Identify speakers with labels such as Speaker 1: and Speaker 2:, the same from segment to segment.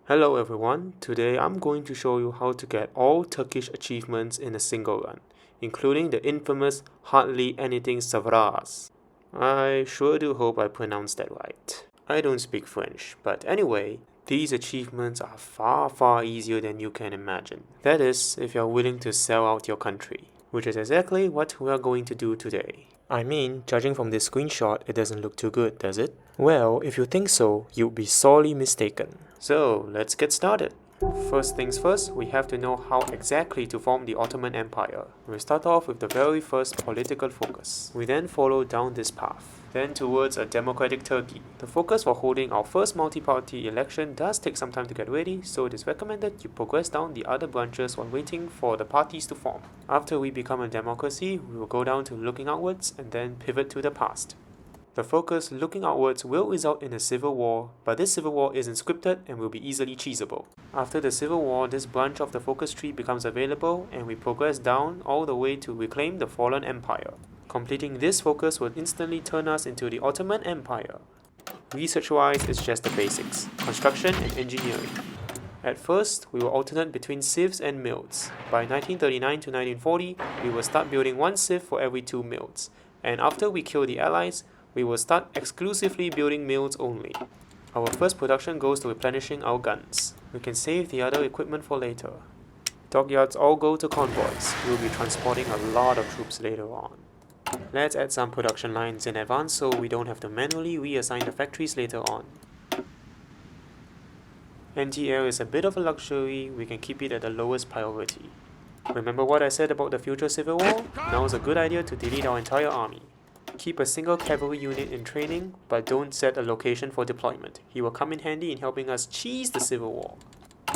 Speaker 1: Hello everyone, today I'm going to show you how to get all Turkish achievements in a single run, including the infamous hardly anything Savras. I sure do hope I pronounced that right. I don't speak French, but anyway, these achievements are far easier than you can imagine. That is, if you're willing to sell out your country, which is exactly what we're going to do today. I mean, judging from this screenshot, it doesn't look too good, does it? Well, if you think so, you'd be sorely mistaken. So, let's get started. First things first, we have to know how exactly to form the Ottoman Empire. We'll start off with the very first political focus. We then follow down this path, then towards a democratic Turkey. The focus for holding our first multi-party election does take some time to get ready, so it is recommended you progress down the other branches while waiting for the parties to form. After we become a democracy, we will go down to looking outwards and then pivot to the past. The focus looking outwards will result in a civil war, but this civil war isn't scripted and will be easily cheesable. After the civil war, this branch of the focus tree becomes available and we progress down all the way to reclaim the fallen empire. Completing this focus will instantly turn us into the Ottoman Empire. Research-wise, it's just the basics: construction and engineering. At first, we will alternate between civs and mills. By 1939 to 1940, we will start building one civ for every 2 mills. And after we kill the allies, we will start exclusively building mills only. Our first production goes to replenishing our guns. We can save the other equipment for later. Dockyards all go to convoys. We will be transporting a lot of troops later on. Let's add some production lines in advance so we don't have to manually reassign the factories later on. Anti-air is a bit of a luxury, we can keep it at the lowest priority. Remember what I said about the future civil war? Now is a good idea to delete our entire army. Keep a single cavalry unit in training, but don't set a location for deployment. He will come in handy in helping us cheese the civil war.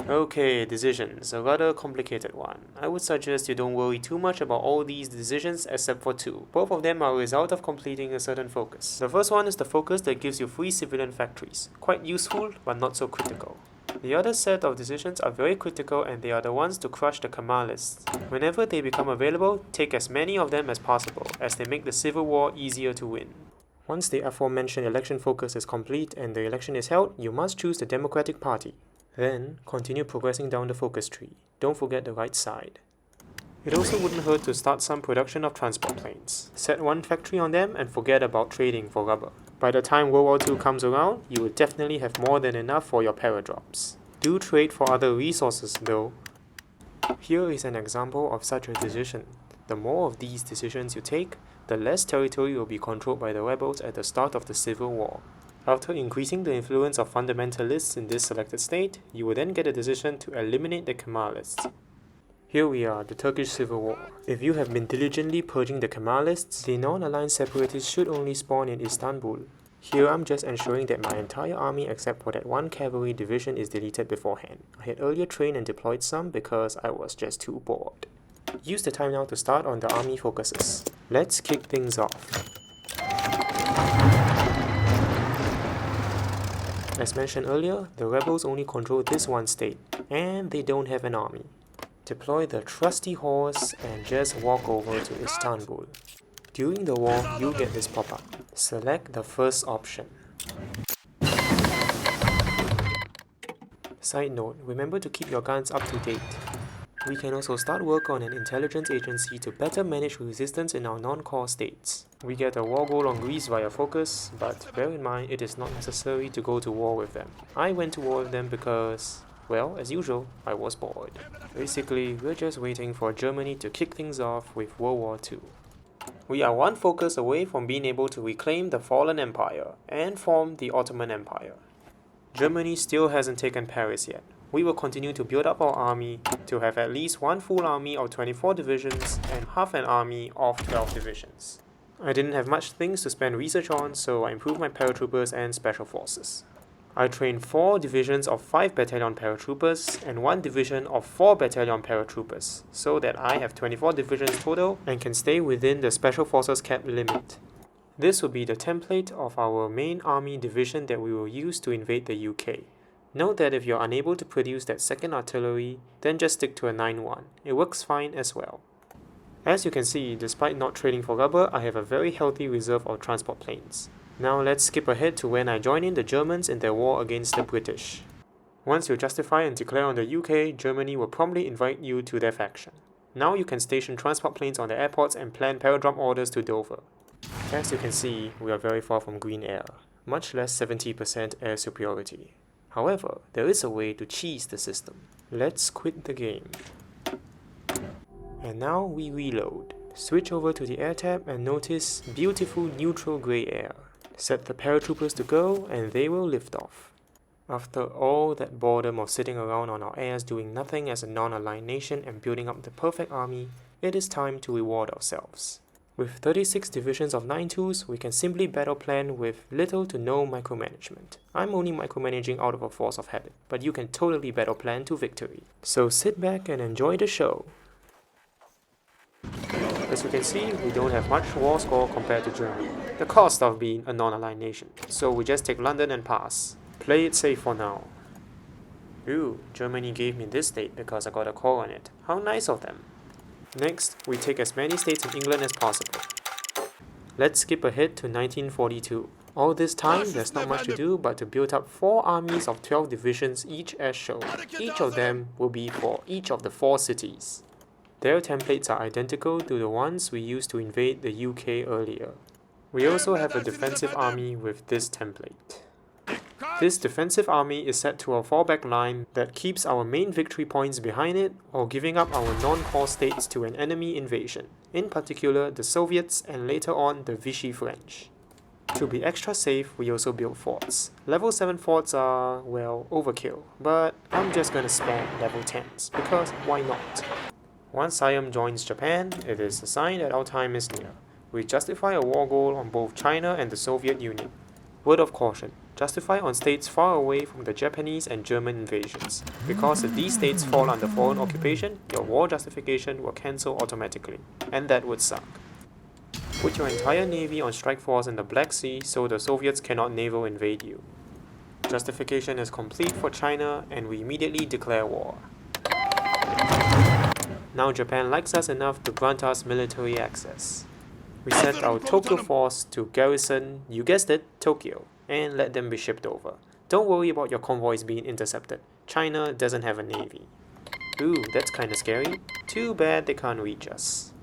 Speaker 1: Okay, decisions, a rather complicated one. I would suggest you don't worry too much about all these decisions except for 2. Both of them are a result of completing a certain focus. The first one is the focus that gives you free civilian factories. Quite useful, but not so critical. The other set of decisions are very critical and they are the ones to crush the Kemalists. Whenever they become available, take as many of them as possible, as they make the civil war easier to win. Once the aforementioned election focus is complete and the election is held, you must choose the Democratic Party. Then, continue progressing down the focus tree. Don't forget the right side. It also wouldn't hurt to start some production of transport planes. Set one factory on them and forget about trading for rubber. By the time World War II comes around, you will definitely have more than enough for your paradrops. Do trade for other resources though. Here is an example of such a decision. The more of these decisions you take, the less territory will be controlled by the rebels at the start of the Civil War. After increasing the influence of fundamentalists in this selected state, you will then get a decision to eliminate the Kemalists. Here we are, the Turkish Civil War. If you have been diligently purging the Kemalists, the non-aligned separatists should only spawn in Istanbul. Here I'm just ensuring that my entire army except for that one cavalry division is deleted beforehand. I had earlier trained and deployed some because I was just too bored. Use the time now to start on the army focuses. Let's kick things off. As mentioned earlier, the rebels only control this one state, and they don't have an army. Deploy the trusty horse and just walk over to Istanbul. During the war, you get this pop-up. Select the first option. Side note, remember to keep your guns up to date. We can also start work on an intelligence agency to better manage resistance in our non-core states. We get a war goal on Greece via focus, but bear in mind it is not necessary to go to war with them. I went to war with them because, well, as usual, I was bored. Basically, we're just waiting for Germany to kick things off with World War II. We are one focus away from being able to reclaim the fallen empire and form the Ottoman Empire. Germany still hasn't taken Paris yet. We will continue to build up our army to have at least one full army of 24 divisions and half an army of 12 divisions. I didn't have much things to spend research on, so I improved my paratroopers and special forces. I trained 4 divisions of 5 battalion paratroopers and 1 division of 4 battalion paratroopers, so that I have 24 divisions total and can stay within the special forces cap limit. This will be the template of our main army division that we will use to invade the UK. Note that if you're unable to produce that second artillery, then just stick to a 9-1. It works fine as well. As you can see, despite not trading for rubber, I have a very healthy reserve of transport planes. Now let's skip ahead to when I joined in the Germans in their war against the British. Once you justify and declare on the UK, Germany will promptly invite you to their faction. Now you can station transport planes on the airports and plan paradrop orders to Dover. As you can see, we are very far from green air, much less 70% air superiority. However, there is a way to cheese the system. Let's quit the game. And now we reload. Switch over to the air tab and notice beautiful neutral grey air. Set the paratroopers to go and they will lift off. After all that boredom of sitting around on our airs doing nothing as a non-aligned nation and building up the perfect army, it is time to reward ourselves. With 36 divisions of 9-2s, we can simply battle plan with little to no micromanagement. I'm only micromanaging out of a force of habit, but you can totally battle plan to victory. So sit back and enjoy the show. As you can see, we don't have much war score compared to Germany, the cost of being a non-aligned nation, so we just take London and pass. Play it safe for now. Ooh, Germany gave me this state because I got a call on it. How nice of them. Next, we take as many states in England as possible. Let's skip ahead to 1942. All this time, there's not much to do but to build up 4 armies of 12 divisions each as shown. Each of them will be for each of the 4 cities. Their templates are identical to the ones we used to invade the UK earlier. We also have a defensive army with this template. This defensive army is set to a fallback line that keeps our main victory points behind it while giving up our non-core states to an enemy invasion, in particular the Soviets and later on the Vichy French. To be extra safe, we also build forts. Level 7 forts are, well, overkill, but I'm just gonna spam level 10s, because why not? Once Siam joins Japan, it is a sign that our time is near. We justify a war goal on both China and the Soviet Union. Word of caution, justify on states far away from the Japanese and German invasions, because if these states fall under foreign occupation, your war justification will cancel automatically, and that would suck. Put your entire navy on strike force in the Black Sea so the Soviets cannot naval invade you. Justification is complete for China and we immediately declare war. Now Japan likes us enough to grant us military access. We sent our Tokyo force to garrison, you guessed it, Tokyo, and let them be shipped over. Don't worry about your convoys being intercepted. China doesn't have a navy. Ooh, that's kinda scary. Too bad they can't reach us.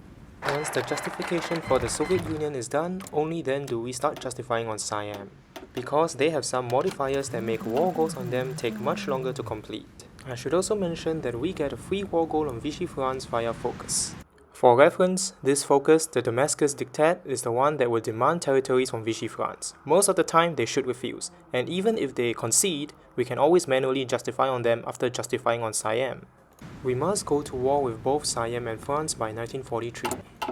Speaker 1: Once the justification for the Soviet Union is done, only then do we start justifying on Siam, because they have some modifiers that make war goals on them take much longer to complete. I should also mention that we get a free war goal on Vichy France via focus. For reference, this focus, the Damascus Diktat, is the one that will demand territories from Vichy France. Most of the time they should refuse, and even if they concede, we can always manually justify on them after justifying on Siam. We must go to war with both Siam and France by 1943.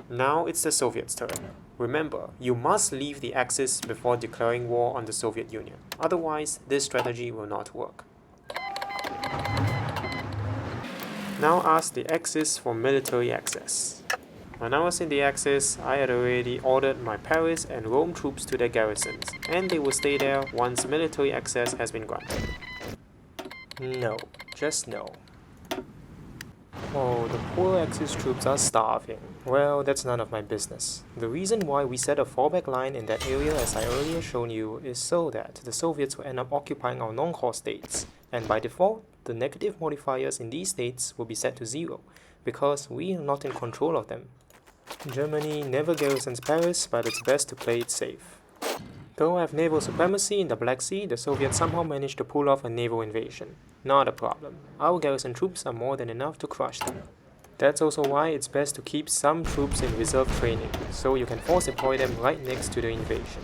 Speaker 1: Now it's the Soviets' turn. Remember, you must leave the Axis before declaring war on the Soviet Union. Otherwise, this strategy will not work. Now ask the Axis for military access. When I was in the Axis, I had already ordered my Paris and Rome troops to their garrisons, and they will stay there once military access has been granted. No, just no. Oh, the poor Axis troops are starving. Well, that's none of my business. The reason why we set a fallback line in that area as I earlier shown you is so that the Soviets will end up occupying our non-core states, and by default, the negative modifiers in these states will be set to 0, because we are not in control of them. Germany never garrisons Paris, but it's best to play it safe. Though I have naval supremacy in the Black Sea, the Soviets somehow managed to pull off a naval invasion. Not a problem. Our garrison troops are more than enough to crush them. That's also why it's best to keep some troops in reserve training, so you can force deploy them right next to the invasion.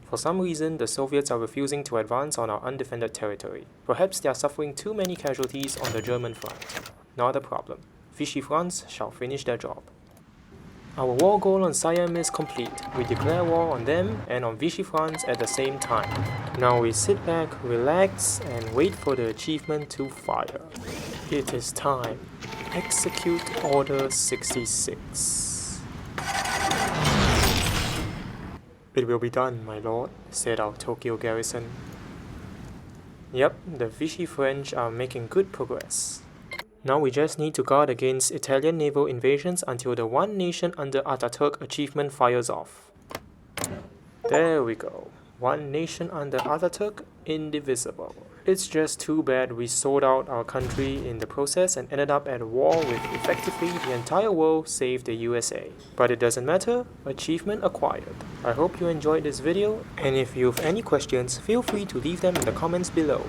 Speaker 1: For some reason, the Soviets are refusing to advance on our undefended territory. Perhaps they are suffering too many casualties on the German front. Not a problem. Vichy France shall finish their job. Our war goal on Siam is complete. We declare war on them and on Vichy France at the same time. Now we sit back, relax, and wait for the achievement to fire. It is time. Execute Order 66. It will be done, my lord, said our Tokyo garrison. Yep, the Vichy French are making good progress. Now we just need to guard against Italian naval invasions until the One Nation under Ataturk achievement fires off. There we go. One nation under Ataturk, indivisible. It's just too bad we sold out our country in the process and ended up at war with effectively the entire world save the USA. But it doesn't matter, achievement acquired. I hope you enjoyed this video, and if you have any questions, feel free to leave them in the comments below.